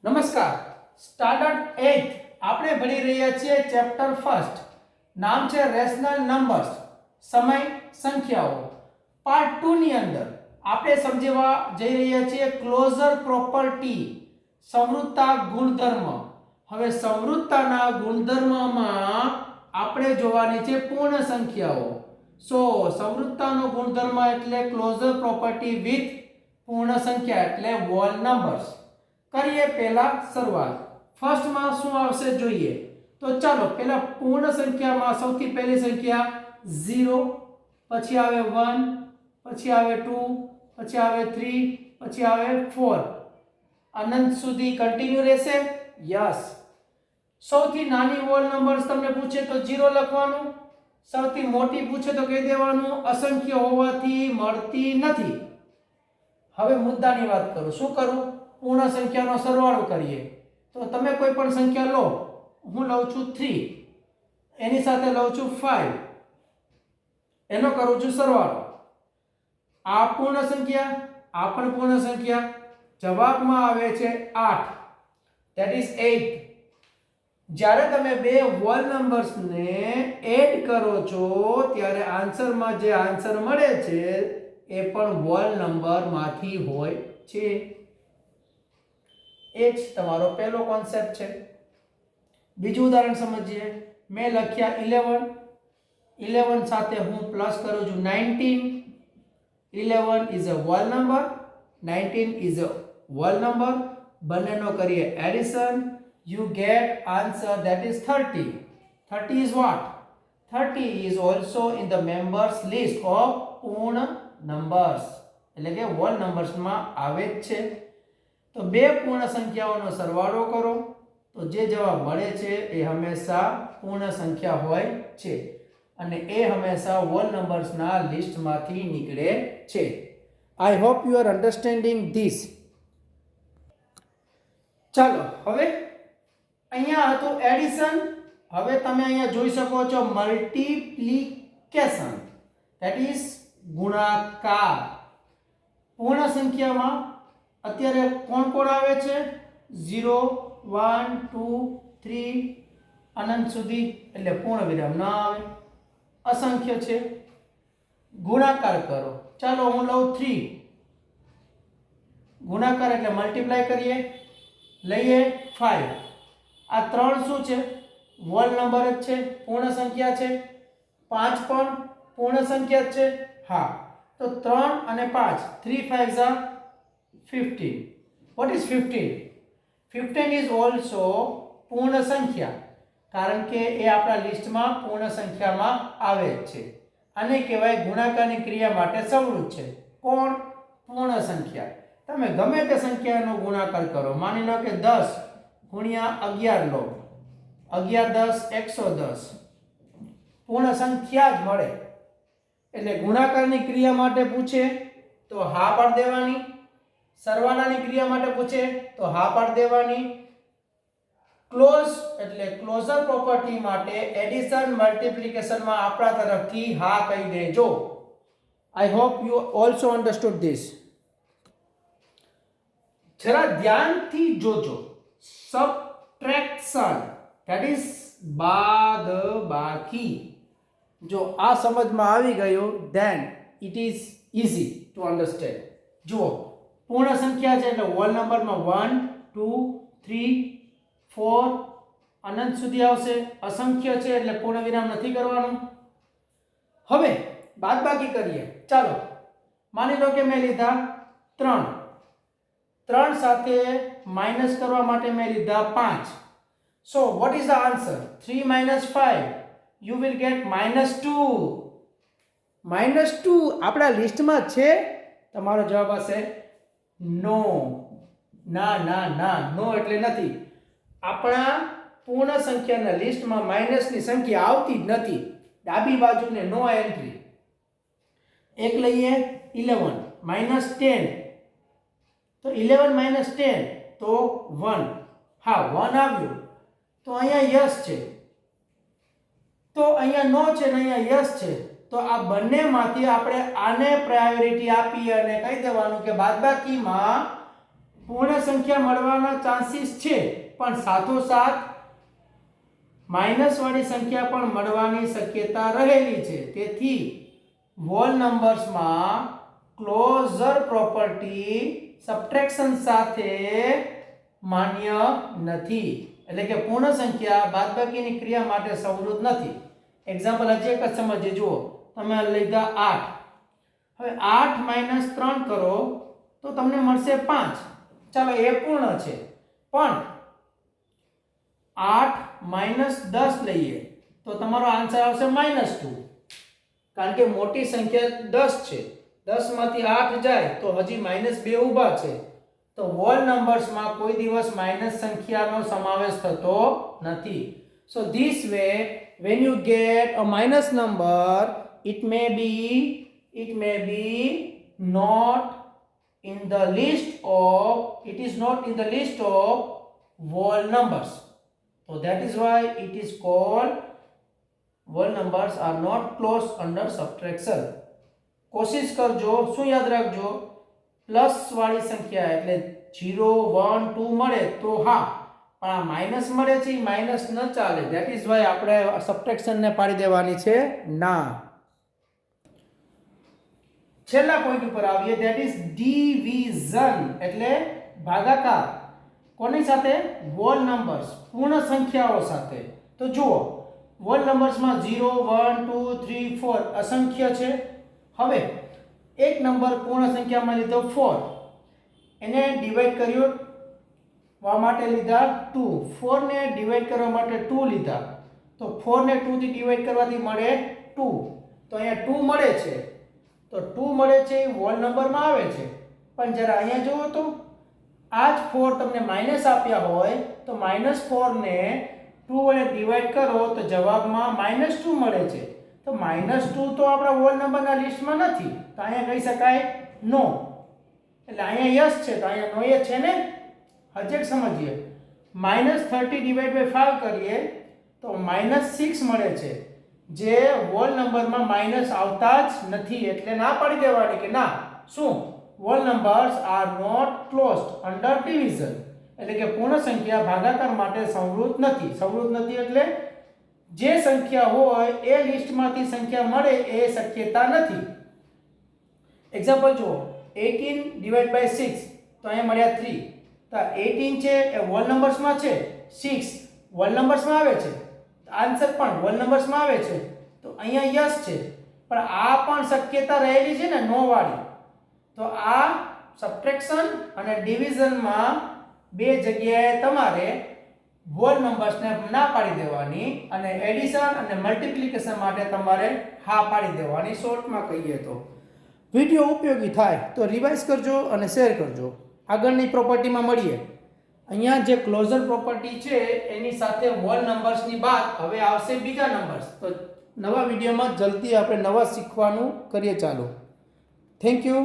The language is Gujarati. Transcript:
નમસ્કાર. સ્ટાન્ડર્ડ 8 આપણે ભણી રહ્યા છીએ ચેપ્ટર ફર્સ્ટ. નામ છે રેશનલ નંબર્સ, સમય સંખ્યાઓ. પાર્ટ 2 ની અંદર આપણે સમજવા જઈ રહ્યા છીએ ક્લોઝર પ્રોપર્ટી, સમૃદ્ધતા ગુણધર્મ. હવે સમૃદ્ધતાના ગુણધર્મમાં આપણે જોવાની છે પૂર્ણ સંખ્યાઓ. સો સમૃદ્ધતાનો ગુણધર્મ એટલે ક્લોઝર પ્રોપર્ટી વિથ પૂર્ણ સંખ્યા એટલે હોલ નંબર્સ. કરીએ પહેલા શરૂઆત. ફર્સ્ટ માં શું આવશે જોઈએ તો ચાલો પહેલા પૂર્ણ સંખ્યામાં સૌથી પહેલી સંખ્યા 0, પછી આવે 1, પછી આવે 2, પછી આવે 3, પછી આવે 4. અનંત સુધી કન્ટિન્યુ રહેશે. યસ. સૌથી નાની હોલ નંબર્સ તમને પૂછે તો 0 લખવાનું, સૌથી મોટી પૂછે તો કહી દેવાનું અસંખ્ય હોવાથી મળતી નથી. હવે મુદ્દાની વાત કરું. શું કરું? પૂર્ણ સંખ્યાનો સરવાળો કરીએ. તો તમે કોઈ પણ સંખ્યા લો. હું લઉં છું 3, એની સાથે લઉં છું 5, એનો કરું છું સરવાળો. આ પૂર્ણ સંખ્યા, આ પણ પૂર્ણ સંખ્યા. જવાબમાં આવે છે 8, ધેટ ઇઝ 8. જ્યારે તમે બે હોલ નંબર્સને એડ કરો છો ત્યારે આન્સરમાં જે આન્સર મળે છે એ પણ હોલ નંબરમાંથી હોય છે. એ જ તમારો પહેલો કોન્સેપ્ટ છે. બીજું ઉદાહરણ સમજીએ. મેં લખ્યા 11, 11 સાથે હું પ્લસ કરું છું 19. 11 is a whole number, 19 is a whole number. બંનેનો કરીએ addition. You get answer that is 30. 30 is what? 30 is also in the members list of પૂર્ણ numbers. એટલે કે હોલ નંબર્સમાં આવે જ છે. તો બે પૂર્ણ સંખ્યાઓનો સરવાળો કરો તો જે જવાબ મળે છે એ હંમેશા પૂર્ણ સંખ્યા હોય છે અને એ હંમેશા હોલ નંબર્સના લિસ્ટમાંથી નીકળે છે. I hope you are understanding this. ચાલો હવે અહીંયા હતું એડિશન. હવે તમે અહીંયા જોઈ શકો છો મલ્ટીપ્લિકેશન, ધેટ ઇઝ ગુણાકાર. પૂર્ણ સંખ્યામાં અત્યારે કોણ કોણ આવે છે? 0, 1, 2, 3 અનંત સુધી એટલે પૂર્ણ વિરામ ના આવે, અસંખ્ય છે. ગુણાકાર કરો. ચાલો હું લઉં 3. ગુણાકાર એટલે મલ્ટીપ્લાય કરીએ. લઈએ 5. આ 3 શું છે? હોલ નંબર જ છે, પૂર્ણ સંખ્યા છે. 5 પણ પૂર્ણ સંખ્યા જ છે. હા, તો 3 અને 5, 3 5 are 15. What is 15? 15 is also પૂર્ણ સંખ્યા, કારણ કે એ આપણા લિસ્ટમાં પૂર્ણ સંખ્યામાં આવે છે. આને કહેવાય ગુણાકારની ક્રિયા માટે સમૃદ્ધ છે. કોણ? પૂર્ણ સંખ્યા. તમે ગમે તે સંખ્યાનો ગુણાકાર કરો. માની લો કે 10 ગુણ્યા 11 લો, 11 10 110, પૂર્ણ સંખ્યા જ મળે. એટલે ગુણાકારની ક્રિયા માટે પૂછે તો હા પાડ દેવાની, સરવાળાની ક્રિયા માટે પૂછે તો હા પાડ દેવાની. ક્લોઝ એટલે ક્લોઝર પ્રોપર્ટી માટે એડિશન મલ્ટીપ્લિકેશનમાં આપણા તરફથી હા કહી દેજો. I hope you also understood this. જરા ધ્યાનથી જોજો. સબટ્રેક્શન, ધેટ ઇઝ બાદબાકી. જો આ સમજમાં આવી ગયું then it is easy to understand. જુઓ, પૂર્ણ સંખ્યા છે એટલે હોલ નંબરમાં 1, 2, 3, 4 અનંત સુધી આવશે. અસંખ્ય છે એટલે પૂર્ણ વિરામ નથી કરવાનું. હવે બાદબાકી કરીએ. ચાલો માની લો કે મેં લીધા 3, 3 સાથે માઇનસ કરવા માટે મેં લીધા 5. So what is the answer? 3 minus 5 you will get -2. -2 આપણા લિસ્ટમાં છે. તમારો જવાબ હશે નો. ના ના ના, નો એટલે નથી. આપણા પૂર્ણ સંખ્યાના લિસ્ટમાં માઇનસની સંખ્યા આવતી જ નથી. ડાબી બાજુને નો એન્ટ્રી. એક લઈએ 11 -10. તો 11 - 10 તો 1. હા, 1 આવ્યું તો અહીંયા યસ છે, તો અહીંયા નો છે ને અહીંયા યસ છે. તો આ બંનેમાંથી આપણે આને પ્રાયોરિટી આપી અને કહી દેવાનું કે બાદબાકીમાં પૂર્ણ સંખ્યા મળવાના ચાન્સીસ છે, પણ સાથોસાથ માઇનસ વાળી સંખ્યા પણ મળવાની શક્યતા રહેલી છે. તેથી હોલ નંબર્સમાં ક્લોઝર પ્રોપર્ટી સબટ્રેક્શન સાથે માન્ય નથી, એટલે કે પૂર્ણ સંખ્યા બાદબાકીની ક્રિયા માટે સંવૃત નથી. એક્ઝામ્પલ હજી એક જ સમજીએ. જુઓ, તમે લીધા 8. હવે 8 - 3 કરો તો તમને મળશે 5. ચાલો એ પૂર્ણ છે, પણ 8 - 10 લઈએ તો તમારો આન્સર આવશે -2, કારણ કે મોટી સંખ્યા 10 છે. 10 માંથી 8 જાય તો હજી -2 ઊભા છે. તો હોલ નંબર્સમાં કોઈ દિવસ માઇનસ સંખ્યાનો સમાવેશ થતો નથી. So this way when you get a minus number, it may be not in the list of whole numbers. So that is why it is called whole numbers are not closed under subtraction. કોશિશ કરજો, શું યાદ રાખજો, પ્લસ વાળી સંખ્યા એટલે 0 1 2 મળે તો હા, પણ આ માઇનસ મળે છે, માઇનસ ન ચાલે. ધેટ ઇઝ વાય આપણે સબટ્રેક્શન ને પાડી દેવાની છે ના. છેલ્લા પોઈન્ટ ઉપર આવીએ, ધેટ ઇઝ ડિવિઝન એટલે ભાગાકાર. કોની સાથે? હોલ નંબર્સ, પૂર્ણ સંખ્યાઓ સાથે. તો જુઓ, હોલ નંબર્સમાં 0 1 2 3 4 અસંખ્ય છે. હવે એક નંબર પૂર્ણ સંખ્યામાં લીધો 4, એને ડિવાઈડ કર્યો માટે લીધા 2, 4 ને ડિવાઈડ કરવા માટે 2 લીધા, તો 4 ને 2 થી ડિવાઈડ કરવાથી મળે 2. તો અહીંયા 2 મળે છે, તો 2 મળે છે એ હોલ નંબરમાં આવે છે. પણ જરા અહીંયા જુઓ તો આ જ 4 તમને માઇનસ આપ્યા હોય તો -4 ને 2 વડે ડિવાઈડ કરો તો જવાબમાં -2 મળે છે. તો -2 તો આપણા હોલ નંબરના લિસ્ટમાં નથી, તો અહીંયા કહી શકાય નો. એટલે અહીંયા યસ છે, તો અહીંયા નો એ છે ને. હજી એક સમજીએ, -30 ડિવાઈડ બાય 5 કરીએ તો -6 મળે છે, જે હોલ નંબરમાં માઇનસ આવતા જ નથી. એટલે ના પાડી દેવાની કે ના, શું whole numbers are not closed under division, એટલે કે પૂર્ણ સંખ્યા ભાગાકાર માટે સંવૃત નથી. સંવૃત નથી એટલે જે સંખ્યા હોય એ લિસ્ટમાંથી સંખ્યા મળે એ શક્યતા નથી. એક્ઝામ્પલ જુઓ, 18 ડિવાઈડ બાય 6 તો અહીંયા મળ્યા 3. તો 18 છે એ હોલ નંબર્સમાં છે, 6 હોલ નંબર્સમાં આવે છે, આન્સર પણ હોલ નંબર્સમાં આવે છે, તો અહીંયા યસ છે. પણ આ પણ શક્યતા રહેલી છે ને નો વાળી. તો આ સબટ્રેક્શન અને ડિવિઝનમાં બે જગ્યાએ તમારે હોલ નંબર્સને ના પાડી દેવાની અને એડિશન અને મલ્ટિપ્લિકેશન માટે તમારે હા પાડી દેવાની. શોર્ટમાં કહીએ તો વિડિયો ઉપયોગી થાય તો રિવાઇઝ કરજો અને શેર કરજો. આગળની પ્રોપર્ટીમાં મળીએ. અહીંયા જે ક્લોઝર પ્રોપર્ટી છે એની સાથે હોલ નંબર્સની બાદ હવે આવશે બીજા નંબર્સ. તો નવા વિડીયોમાં જલ્દી આપણે નવા શીખવાનું કરીએ ચાલુ. Thank you.